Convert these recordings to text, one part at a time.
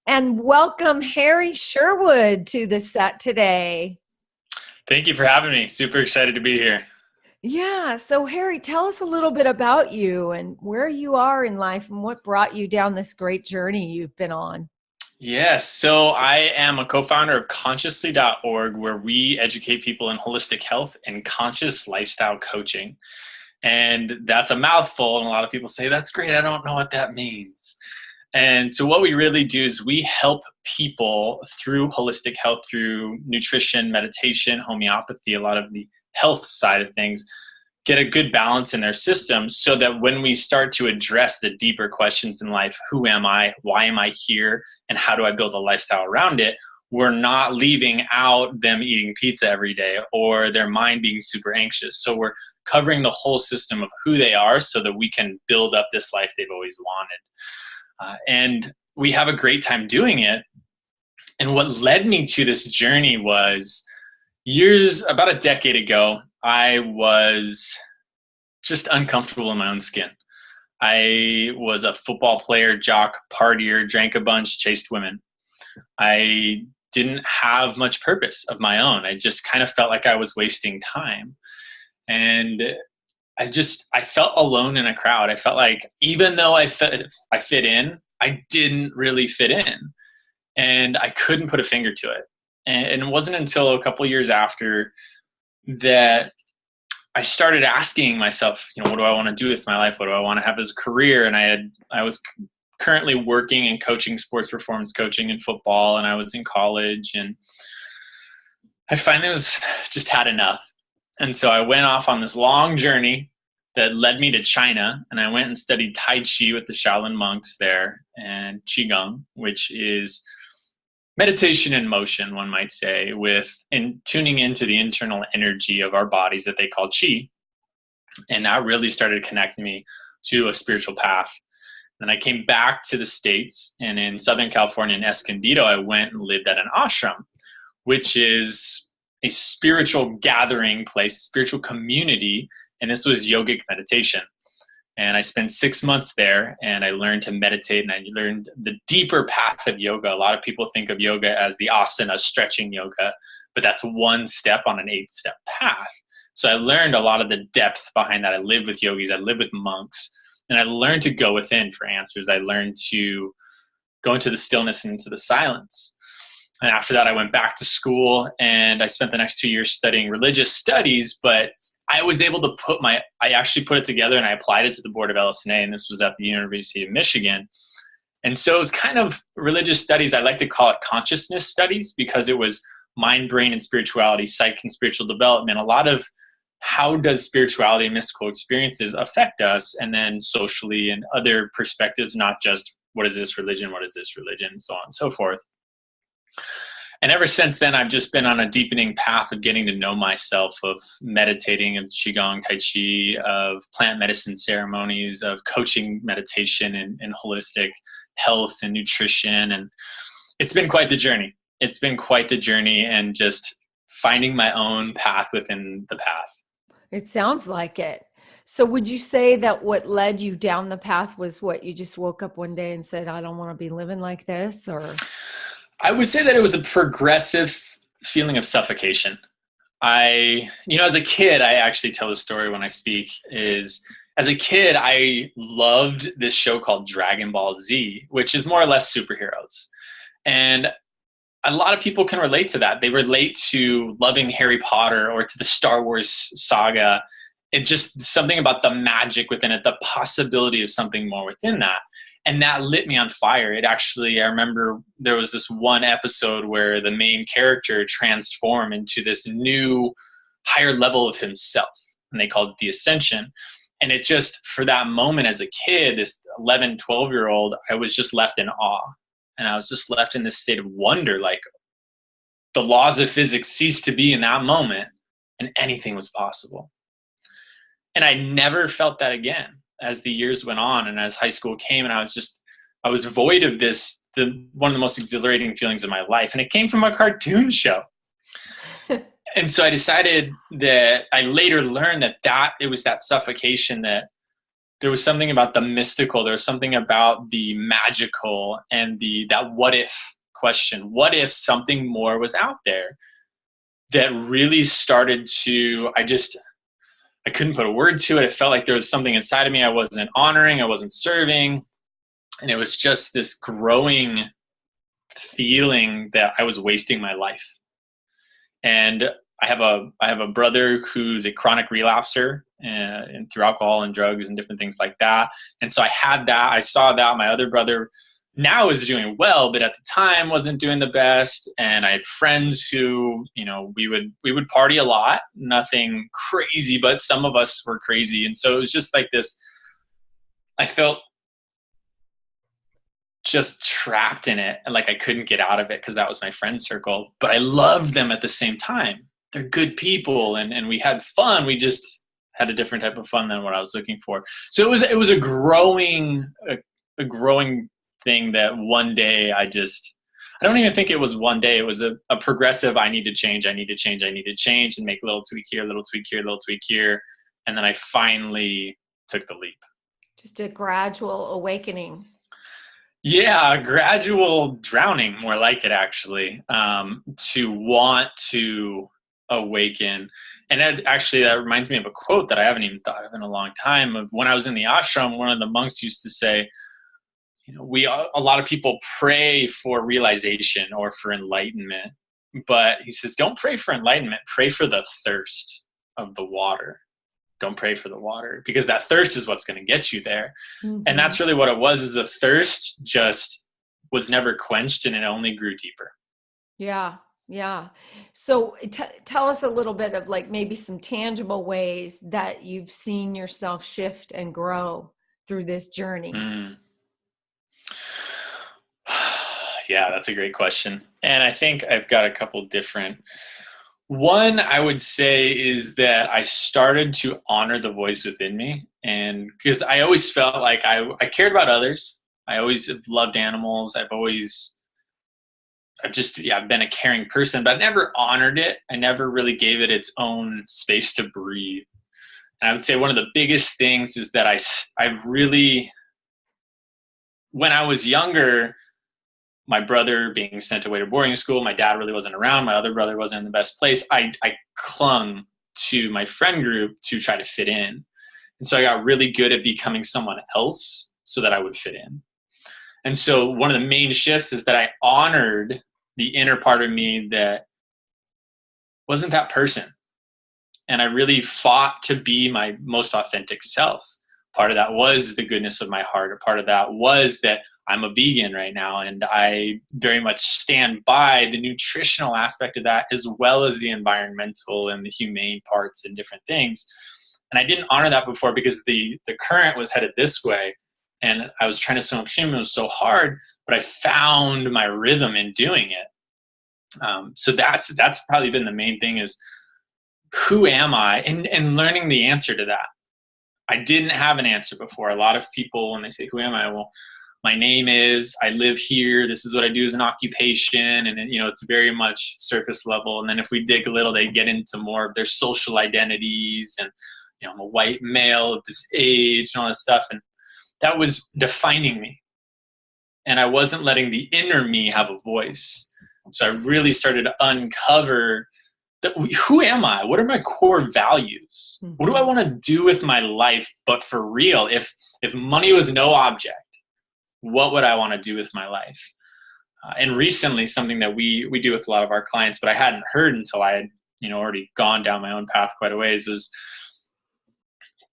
And welcome Harry Sherwood to the set today. Thank you for having me. Super excited to be here. Yeah, so Harry, tell us a little bit about you and where you are in life and what brought you down this great journey you've been on. Yes, so I am a co-founder of consciously.org, where we educate people in holistic health and conscious lifestyle coaching. And that's a mouthful, and a lot of people say, that's great, I don't know what that means. And so what we really do is we help people through holistic health, through nutrition, meditation, homeopathy, a lot of the health side of things, get a good balance in their system so that when we start to address the deeper questions in life, who am I, why am I here, and how do I build a lifestyle around it, we're not leaving out them eating pizza every day or their mind being super anxious. So we're covering the whole system of who they are so that we can build up this life they've always wanted. And we have a great time doing it. And what led me to this journey was about a decade ago, I was just uncomfortable in my own skin. I was a football player, jock, partier, drank a bunch, chased women. I didn't have much purpose of my own. I just kind of felt like I was wasting time. And I felt alone in a crowd. I felt like even though I fit in, I didn't really fit in. And I couldn't put a finger to it. And it wasn't until a couple of years after that I started asking myself, what do I want to do with my life? What do I want to have as a career? And I was currently working and coaching sports performance coaching in football, and I was in college, and I finally just had enough. And so I went off on this long journey that led me to China, and I went and studied Tai Chi with the Shaolin monks there, and Qigong, which is meditation in motion, one might say, in tuning into the internal energy of our bodies that they call Qi. And that really started connecting me to a spiritual path. Then I came back to the States, and in Southern California in Escondido, I went and lived at an ashram, which is a spiritual gathering place, spiritual community. And this was yogic meditation. And I spent 6 months there, and I learned to meditate, and I learned the deeper path of yoga. A lot of people think of yoga as the asana, stretching yoga, but that's one step on an 8-step path. So I learned a lot of the depth behind that. I lived with yogis, I lived with monks, and I learned to go within for answers. I learned to go into the stillness and into the silence. And after that, I went back to school, and I spent the next 2 years studying religious studies, but I was able to I actually put it together, and I applied it to the board of LSNA, and this was at the University of Michigan. And so it was kind of religious studies. I like to call it consciousness studies, because it was mind, brain, and spirituality, psych and spiritual development. A lot of how does spirituality and mystical experiences affect us, and then socially and other perspectives, not just what is this religion, so on and so forth. And ever since then, I've just been on a deepening path of getting to know myself, of meditating, of Qigong, Tai Chi, of plant medicine ceremonies, of coaching meditation and holistic health and nutrition. And it's been quite the journey. And just finding my own path within the path. It sounds like it. So would you say that what led you down the path was what you just woke up one day and said, I don't want to be living like this? Or I would say that it was a progressive feeling of suffocation. As a kid, I actually tell the story when I speak, as a kid, I loved this show called Dragon Ball Z, which is more or less superheroes. And a lot of people can relate to that. They relate to loving Harry Potter or to the Star Wars saga. It's just something about the magic within it, the possibility of something more within that. And that lit me on fire. I remember there was this one episode where the main character transformed into this new higher level of himself, and they called it the Ascension. And it just, for that moment as a kid, this 11, 12-year-old, I was just left in awe. And I was just left in this state of wonder, like the laws of physics ceased to be in that moment, and anything was possible. And I never felt that again as the years went on and as high school came, and I was void of one of the most exhilarating feelings of my life. And it came from a cartoon show. And so I decided that I later learned that it was that suffocation that there was something about the mystical. There was something about the magical and that what if question. What if something more was out there that really started to, I couldn't put a word to it. It felt like there was something inside of me I wasn't honoring, I wasn't serving. And it was just this growing feeling that I was wasting my life. And I have a brother who's a chronic relapser and through alcohol and drugs and different things like that. And so I had that. I saw that my other brother now is doing well, but at the time wasn't doing the best. And I had friends who, we would party a lot, nothing crazy, but some of us were crazy. And so it was just like this, I felt just trapped in it. And like I couldn't get out of it because that was my friend circle, but I loved them at the same time. They're good people and we had fun. We just had a different type of fun than what I was looking for. So it was a growing thing that one day I don't even think it was one day. It was a progressive, I need to change and make a little tweak here, little tweak here, little tweak here. And then I finally took the leap. Just a gradual awakening. Yeah, gradual drowning, more like it actually, to want to awaken. And that reminds me of a quote that I haven't even thought of in a long time. Of when I was in the ashram, one of the monks used to say, a lot of people pray for realization or for enlightenment, but he says, don't pray for enlightenment, pray for the thirst of the water. Don't pray for the water, because that thirst is what's going to get you there. Mm-hmm. And that's really what it was, is the thirst just was never quenched and it only grew deeper. Yeah. Yeah. So tell us a little bit of like maybe some tangible ways that you've seen yourself shift and grow through this journey. Yeah, that's a great question. And I think I've got a couple different. One, I would say, is that I started to honor the voice within me. And because I always felt like I cared about others. I always have loved animals. I've been a caring person, but I never honored it. I never really gave it its own space to breathe. And I would say one of the biggest things is that I've really, when I was younger, my brother being sent away to boarding school, my dad really wasn't around, my other brother wasn't in the best place, I clung to my friend group to try to fit in. And so I got really good at becoming someone else so that I would fit in. And so one of the main shifts is that I honored the inner part of me that wasn't that person. And I really fought to be my most authentic self. Part of that was the goodness of my heart. A part of that was that I'm a vegan right now, and I very much stand by the nutritional aspect of that, as well as the environmental and the humane parts and different things. And I didn't honor that before because the current was headed this way, and I was trying to swim upstream. It was so hard, but I found my rhythm in doing it. So that's probably been the main thing, is who am I, and learning the answer to that. I didn't have an answer before. A lot of people, when they say, who am I? Well, my name is, I live here, this is what I do as an occupation. And it's very much surface level. And then if we dig a little, they get into more of their social identities and, I'm a white male at this age and all this stuff. And that was defining me. And I wasn't letting the inner me have a voice. So I really started to uncover who am I? What are my core values? Mm-hmm. What do I want to do with my life? But for real, if money was no object, what would I want to do with my life? And recently, something that we do with a lot of our clients, but I hadn't heard until I had already gone down my own path quite a ways, is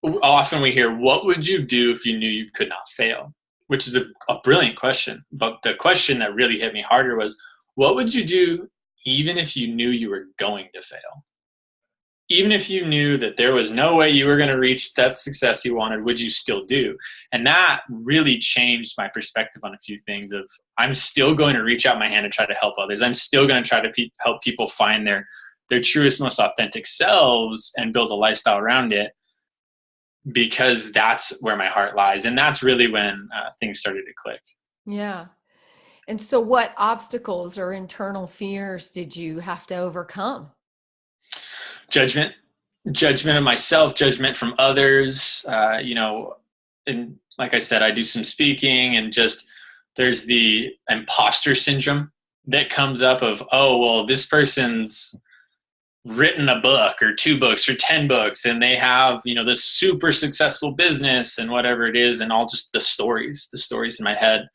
often we hear, what would you do if you knew you could not fail? Which is a brilliant question. But the question that really hit me harder was, what would you do even if you knew you were going to fail? Even if you knew that there was no way you were going to reach that success you wanted, would you still do? And that really changed my perspective on a few things of, I'm still going to reach out my hand and try to help others. I'm still going to try to help people find their truest, most authentic selves and build a lifestyle around it, because that's where my heart lies. And that's really when things started to click. Yeah. And so what obstacles or internal fears did you have to overcome? Judgment of myself, judgment from others. and like I said, I do some speaking, and just there's the imposter syndrome that comes up of, oh, well, this person's written a book or 2 books or 10 books, and they have, this super successful business and whatever it is, and all just the stories in my head.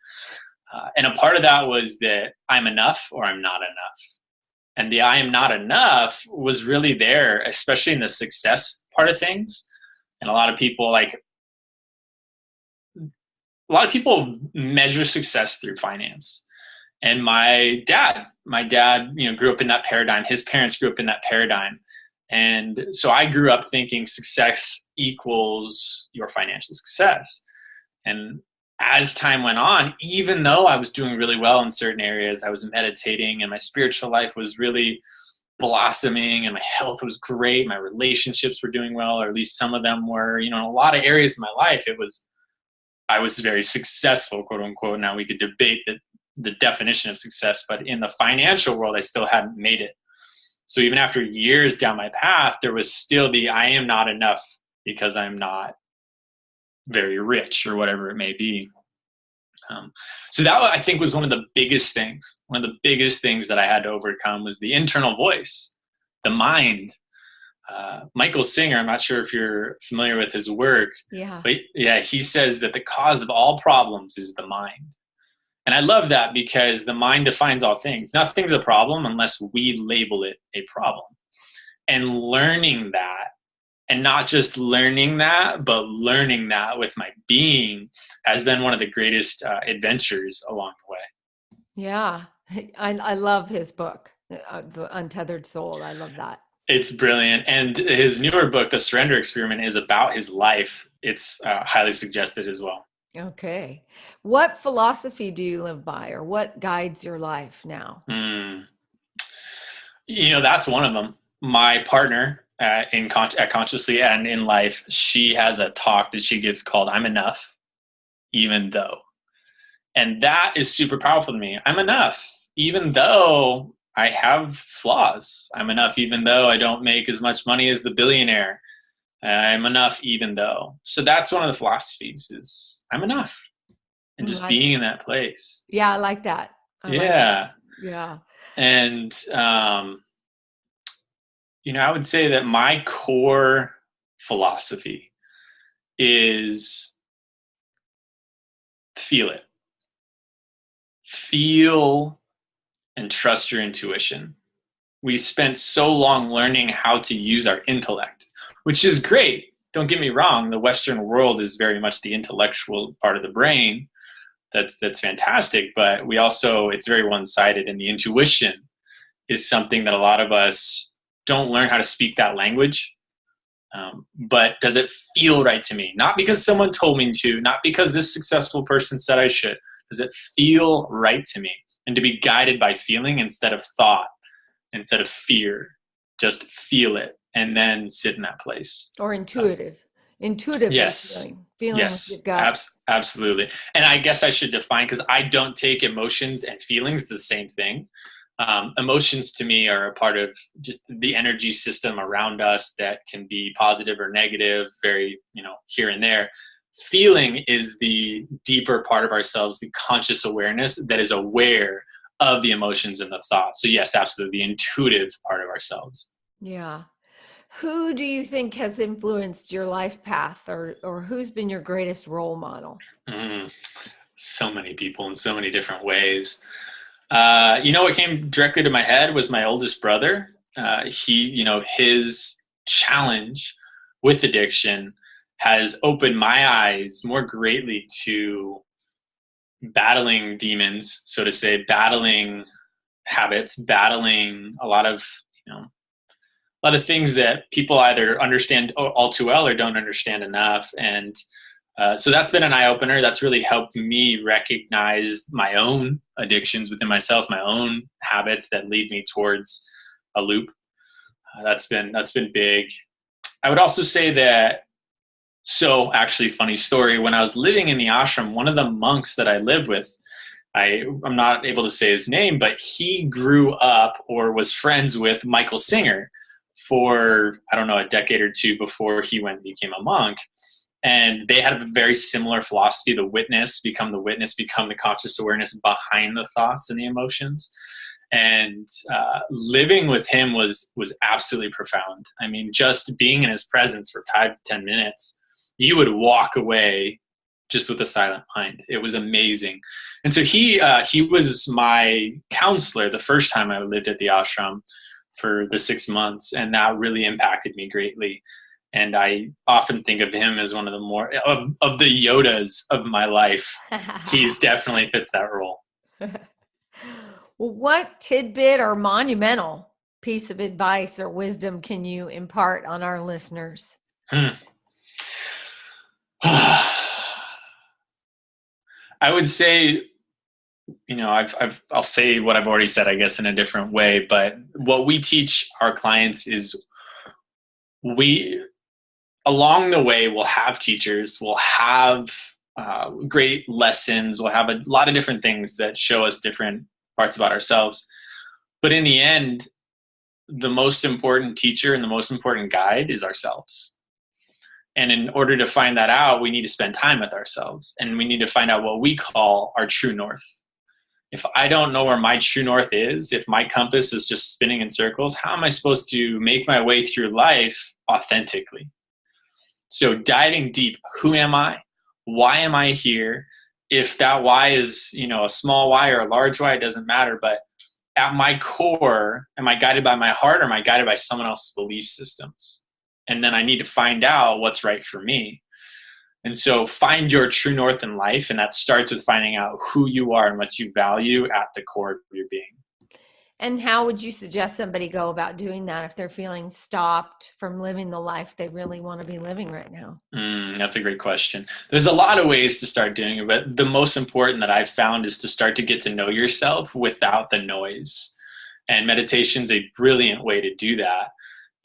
And a part of that was that I'm enough or I'm not enough. And the I am not enough was really there, especially in the success part of things. And a lot of people measure success through finance. And my dad, grew up in that paradigm. His parents grew up in that paradigm. And so I grew up thinking success equals your financial success. And as time went on, even though I was doing really well in certain areas, I was meditating and my spiritual life was really blossoming and my health was great. My relationships were doing well, or at least some of them were, in a lot of areas of my life, I was very successful, quote unquote. Now we could debate the definition of success, but in the financial world, I still hadn't made it. So even after years down my path, there was still the I am not enough because I'm not very rich or whatever it may be. So that, I think, was one of the biggest things. One of the biggest things that I had to overcome was the internal voice, the mind. Michael Singer, I'm not sure if you're familiar with his work, but yeah, he says that the cause of all problems is the mind. And I love that because the mind defines all things. Nothing's a problem unless we label it a problem. And learning that, and not just learning that, but learning that with my being, has been one of the greatest adventures along the way. Yeah. I love his book, The Untethered Soul. I love that. It's brilliant. And his newer book, The Surrender Experiment, is about his life. It's highly suggested as well. Okay. What philosophy do you live by, or what guides your life now? That's one of them. My partner at Consciously and in life, she has a talk that she gives called I'm Enough, Even Though. And that is super powerful to me. I'm enough, even though I have flaws. I'm enough, even though I don't make as much money as the billionaire. I'm enough, even though. So that's one of the philosophies, is I'm enough. And just being in that place. Yeah, I like that. Yeah. Like that. Yeah. And, I would say that my core philosophy is feel it. Feel and trust your intuition. We spent so long learning how to use our intellect, which is great. Don't get me wrong. The Western world is very much the intellectual part of the brain. That's fantastic. But it's very one-sided, and the intuition is something that a lot of us don't learn how to speak that language. But does it feel right to me? Not because someone told me to, not because this successful person said I should. Does it feel right to me? And to be guided by feeling instead of thought, instead of fear. Just feel it and then sit in that place. Or intuitive. Yes. Feeling with your gut. Absolutely. And I guess I should define, because I don't take emotions and feelings the same thing. Emotions to me are a part of just the energy system around us that can be positive or negative, very, here and there. Feeling is the deeper part of ourselves, the conscious awareness that is aware of the emotions and the thoughts. So yes, absolutely, the intuitive part of ourselves. Yeah. Who do you think has influenced your life path, or who's been your greatest role model? So many people in so many different ways. What came directly to my head was my oldest brother. His challenge with addiction has opened my eyes more greatly to battling demons, so to say, battling habits, battling a lot of things that people either understand all too well or don't understand enough. And so that's been an eye-opener. That's really helped me recognize my own addictions within myself, my own habits that lead me towards a loop. That's been big. I would also say that, so actually, funny story, when I was living in the ashram, one of the monks that I lived with, I'm not able to say his name, but he grew up or was friends with Michael Singer for, I don't know, a decade or two before he went and became a monk. And they had a very similar philosophy: the witness, become the conscious awareness behind the thoughts and the emotions. And living with him was absolutely profound. I mean, just being in his presence for 5 to 10 minutes, you would walk away just with a silent mind. It was amazing. And so he was my counselor the first time I lived at the ashram for the 6 months, and that really impacted me greatly. And I often think of him as one of the more of the Yodas of my life. He's definitely fits that role. Well, what tidbit or monumental piece of advice or wisdom can you impart on our listeners? I would say, I'll say what I've already said, I guess, in a different way. But what we teach our clients is along the way, we'll have teachers, we'll have great lessons, we'll have a lot of different things that show us different parts about ourselves. But in the end, the most important teacher and the most important guide is ourselves. And in order to find that out, we need to spend time with ourselves, and we need to find out what we call our true north. If I don't know where my true north is, if my compass is just spinning in circles, how am I supposed to make my way through life authentically? So diving deep, who am I? Why am I here? If that why is, a small why or a large why, it doesn't matter. But at my core, am I guided by my heart, or am I guided by someone else's belief systems? And then I need to find out what's right for me. And so find your true north in life. And that starts with finding out who you are and what you value at the core of your being. And how would you suggest somebody go about doing that if they're feeling stopped from living the life they really want to be living right now? That's a great question. There's a lot of ways to start doing it, but the most important that I've found is to start to get to know yourself without the noise. And meditation's a brilliant way to do that.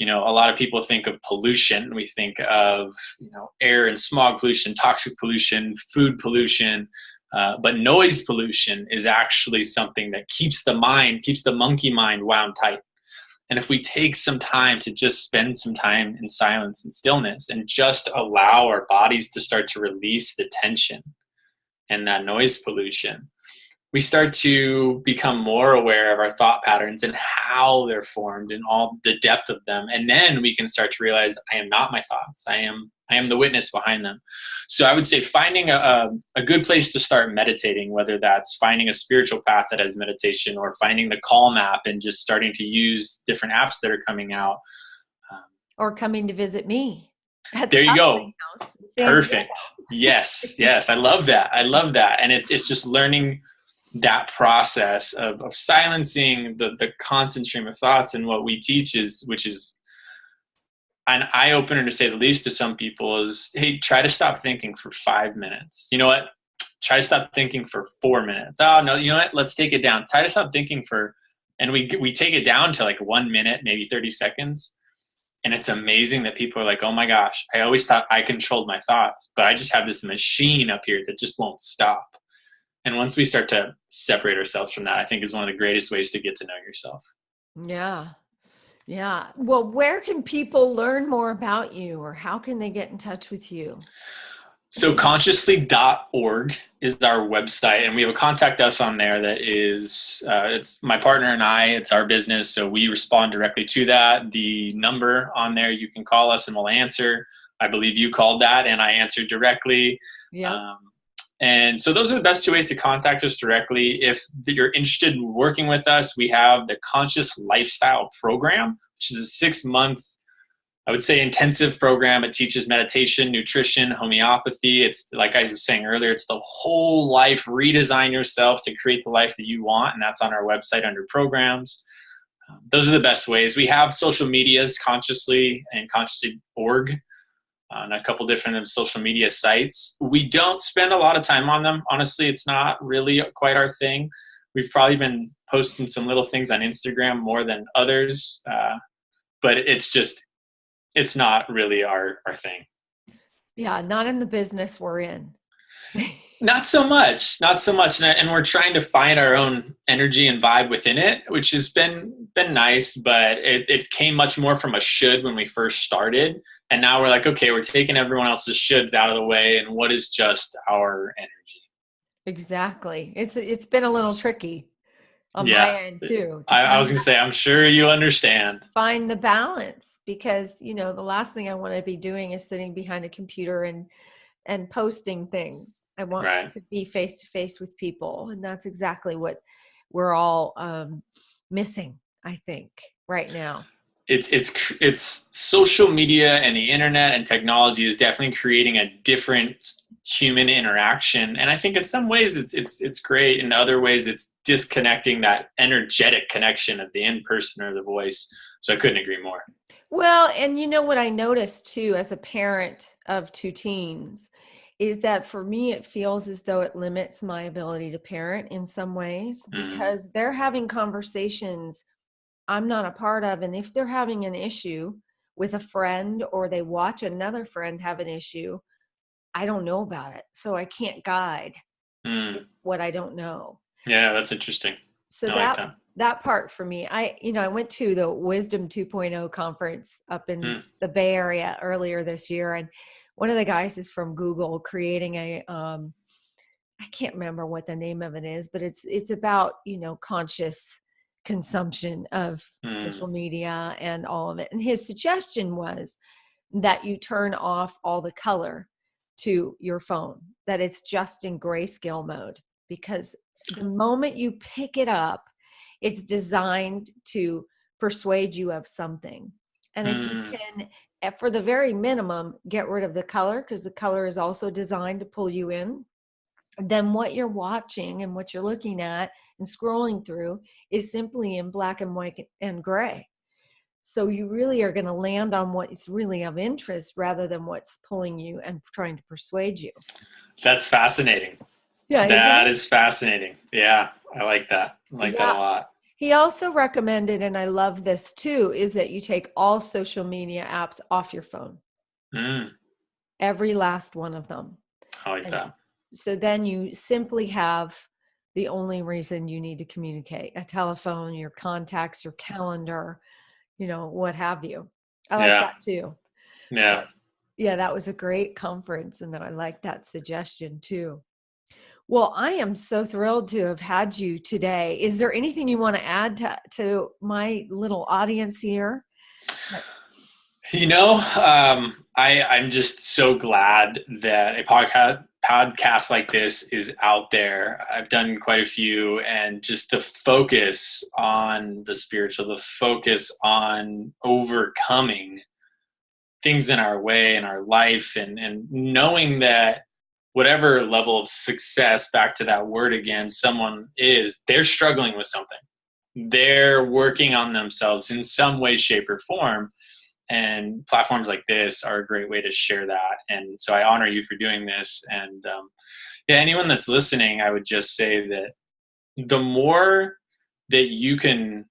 A lot of people think of pollution. We think of, air and smog pollution, toxic pollution, food pollution. But noise pollution is actually something that keeps the monkey mind wound tight. And if we take some time to just spend some time in silence and stillness and just allow our bodies to start to release the tension and that noise pollution, we start to become more aware of our thought patterns and how they're formed and all the depth of them. And then we can start to realize, I am not my thoughts. I am the witness behind them. So I would say finding a good place to start meditating, whether that's finding a spiritual path that has meditation, or finding the Calm app and just starting to use different apps that are coming out. Or coming to visit me. There you go. Perfect. Yes. I love that. And it's just learning that process of silencing the constant stream of thoughts. And what we teach which is an eye-opener to say the least to some people, is, hey, try to stop thinking for 5 minutes. You know what? Try to stop thinking for 4 minutes. Oh no, you know what? Let's take it down. Try to stop thinking and we take it down to like 1 minute, maybe 30 seconds. And it's amazing that people are like, oh my gosh, I always thought I controlled my thoughts, but I just have this machine up here that just won't stop. And once we start to separate ourselves from that, I think is one of the greatest ways to get to know yourself. Yeah. Well, where can people learn more about you, or how can they get in touch with you? So consciously.org is our website, and we have a contact us on there that is, it's my partner and I, it's our business. So we respond directly to that. The number on there, you can call us and we'll answer. I believe you called that and I answered directly. Yeah. And so those are the best two ways to contact us directly. If you're interested in working with us, we have the Conscious Lifestyle Program, which is a 6-month, I would say, intensive program. It teaches meditation, nutrition, homeopathy. It's, like I was saying earlier, it's the whole life, redesign yourself to create the life that you want. And that's on our website under programs. Those are the best ways. We have social medias, Consciously and Consciously.org. On a couple different social media sites. We don't spend a lot of time on them. Honestly, it's not really quite our thing. We've probably been posting some little things on Instagram more than others, but it's not really our thing. Yeah, not in the business we're in. Not so much, not so much, and we're trying to find our own energy and vibe within it, which has been nice. But it came much more from a should when we first started, and now we're like, okay, we're taking everyone else's shoulds out of the way, and what is just our energy? Exactly. It's been a little tricky on my Yeah, end too, to I was gonna say, I'm sure you understand. find the balance, because the last thing I want to be doing is sitting behind a computer and posting things. I want Right. to be face to face with people, and that's exactly what we're all missing, I think, right now. It's social media and the internet and technology is definitely creating a different human interaction, and I think in some ways it's great. In other ways it's disconnecting that energetic connection of the in-person or the voice. So I couldn't agree more. Well, and what I noticed too, as a parent of two teens, is that for me, it feels as though it limits my ability to parent in some ways, Mm, because they're having conversations I'm not a part of. And if they're having an issue with a friend, or they watch another friend have an issue, I don't know about it. So I can't guide mm. what I don't know. Yeah, that's interesting. So I like that that. that part for me, I went to the Wisdom 2.0 conference up in Mm, the Bay Area earlier this year, and one of the guys is from Google, creating a I can't remember what the name of it is, but it's about conscious consumption of mm, social media and all of it. And his suggestion was that you turn off all the color to your phone, that it's just in grayscale mode, because the moment you pick it up, it's designed to persuade you of something. And if you mm. can, for the very minimum, get rid of the color, because the color is also designed to pull you in, then what you're watching and what you're looking at and scrolling through is simply in black and white and gray. So you really are going to land on what is really of interest, rather than what's pulling you and trying to persuade you. That's fascinating. Yeah, isn't That it? is fascinating. Yeah, I like that. I like that a Yeah. lot. He also recommended, and I love this too, is that you take all social media apps off your phone, Mm, every last one of them. I like And that. so then you simply have the only reason you need to communicate: a telephone, your contacts, your calendar, what have you. I like Yeah, that too. yeah. But yeah, that was a great conference, and then I like that suggestion too. Well, I am so thrilled to have had you today. Is there anything you want to add to my little audience here? I'm just so glad that a podcast like this is out there. I've done quite a few, and just the focus on the spiritual, the focus on overcoming things in our way in our life, and knowing that whatever level of success, back to that word again, someone is, they're struggling with something. They're working on themselves in some way, shape, or form, and platforms like this are a great way to share that. And so I honor you for doing this. And yeah, anyone that's listening, I would just say that the more that you can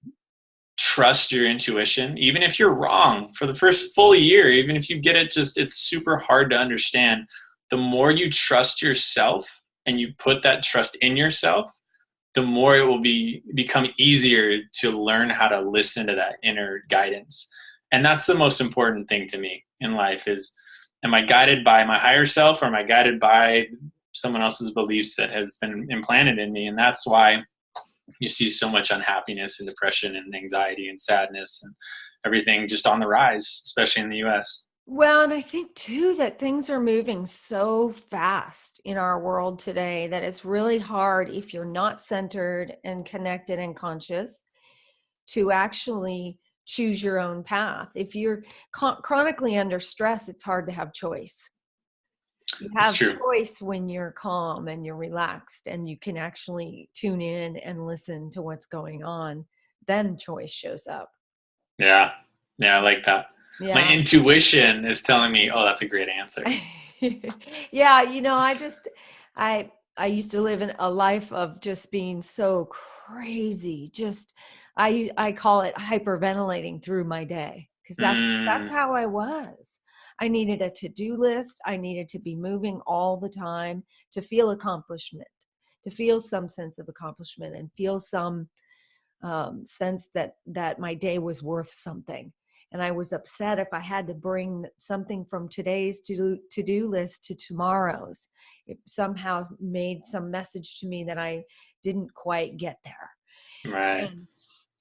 trust your intuition, even if you're wrong for the first full year, even if you get it, just it's super hard to understand. The more you trust yourself and you put that trust in yourself, the more it will become easier to learn how to listen to that inner guidance. And that's the most important thing to me in life is, am I guided by my higher self, or am I guided by someone else's beliefs that has been implanted in me? And that's why you see so much unhappiness and depression and anxiety and sadness and everything just on the rise, especially in the US. Well, and I think too that things are moving so fast in our world today that it's really hard, if you're not centered and connected and conscious, to actually choose your own path. If you're chronically under stress, it's hard to have choice. You It's have true. choice when you're calm and you're relaxed and you can actually tune in and listen to what's going on. Then choice shows up. Yeah. Yeah, I like that. My Yeah. intuition is telling me, oh, that's a great answer. Yeah, I used to live in a life of just being so crazy. Just I call it hyperventilating through my day, because that's Mm, how I was. I needed a to-do list. I needed to be moving all the time to feel accomplishment, to feel some sense of accomplishment and feel some sense that my day was worth something. And I was upset if I had to bring something from today's to-do list to tomorrow's. It somehow made some message to me that I didn't quite get there. right. And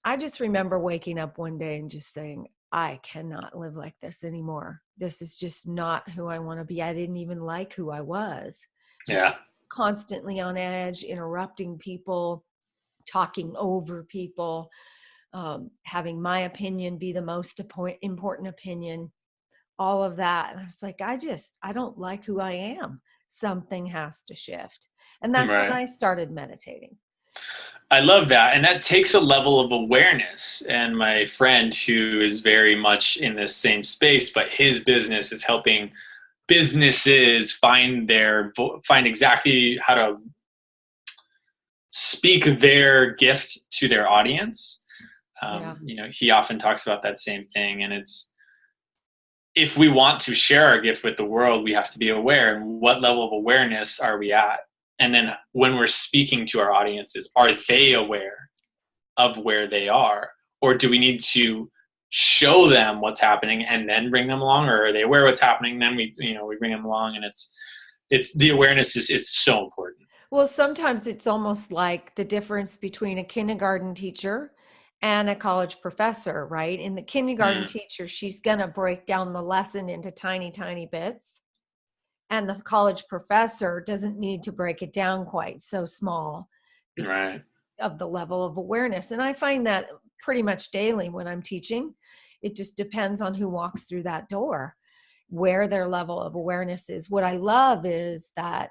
I just remember waking up one day and just saying, I cannot live like this anymore. This is just not who I want to be. I didn't even like who I was. Just Yeah. constantly on edge, interrupting people, talking over people, having my opinion be the most important opinion, all of that. And I was like, I don't like who I am. Something has to shift. And that's when Right. I started meditating. I love that. And that takes a level of awareness. And my friend who is very much in this same space, but his business is helping businesses find exactly how to speak their gift to their audience. Yeah. He often talks about that same thing. And it's, if we want to share our gift with the world, we have to be aware. And what level of awareness are we at? And then when we're speaking to our audiences, are they aware of where they are? Or do we need to show them what's happening and then bring them along? Or are they aware of what's happening? Then we bring them along, and it's the awareness is so important. Well, sometimes it's almost like the difference between a kindergarten teacher and a college professor, right? In the kindergarten Mm, teacher, she's going to break down the lesson into tiny, tiny bits. And the college professor doesn't need to break it down quite so small because right. of the level of awareness. And I find that pretty much daily when I'm teaching. It just depends on who walks through that door, where their level of awareness is. What I love is that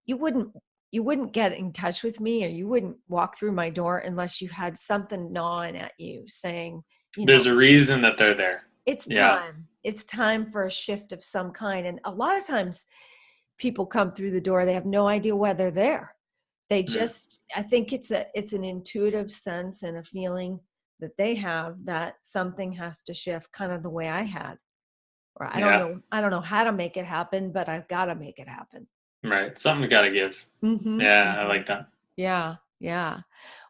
you wouldn't you wouldn't get in touch with me, or you wouldn't walk through my door unless you had something gnawing at you saying, There's a reason that they're there. it's Yeah. time. It's time for a shift of some kind. And a lot of times people come through the door, they have no idea why they're there. They Mm, just, I think it's an intuitive sense and a feeling that they have that something has to shift, kind of the way I had. Or yeah. I don't know how to make it happen, but I've got to make it happen. Right. Something's got to give. Mm-hmm, Yeah. I mm-hmm. like that. Yeah, yeah.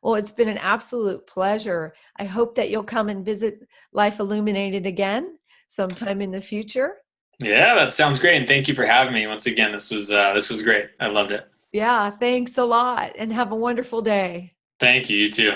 Well, it's been an absolute pleasure. I hope that you'll come and visit Life Illuminated again sometime in the future. Yeah, that sounds great. And thank you for having me once again. This was great. I loved it. Yeah, thanks a lot and have a wonderful day. Thank you. You too.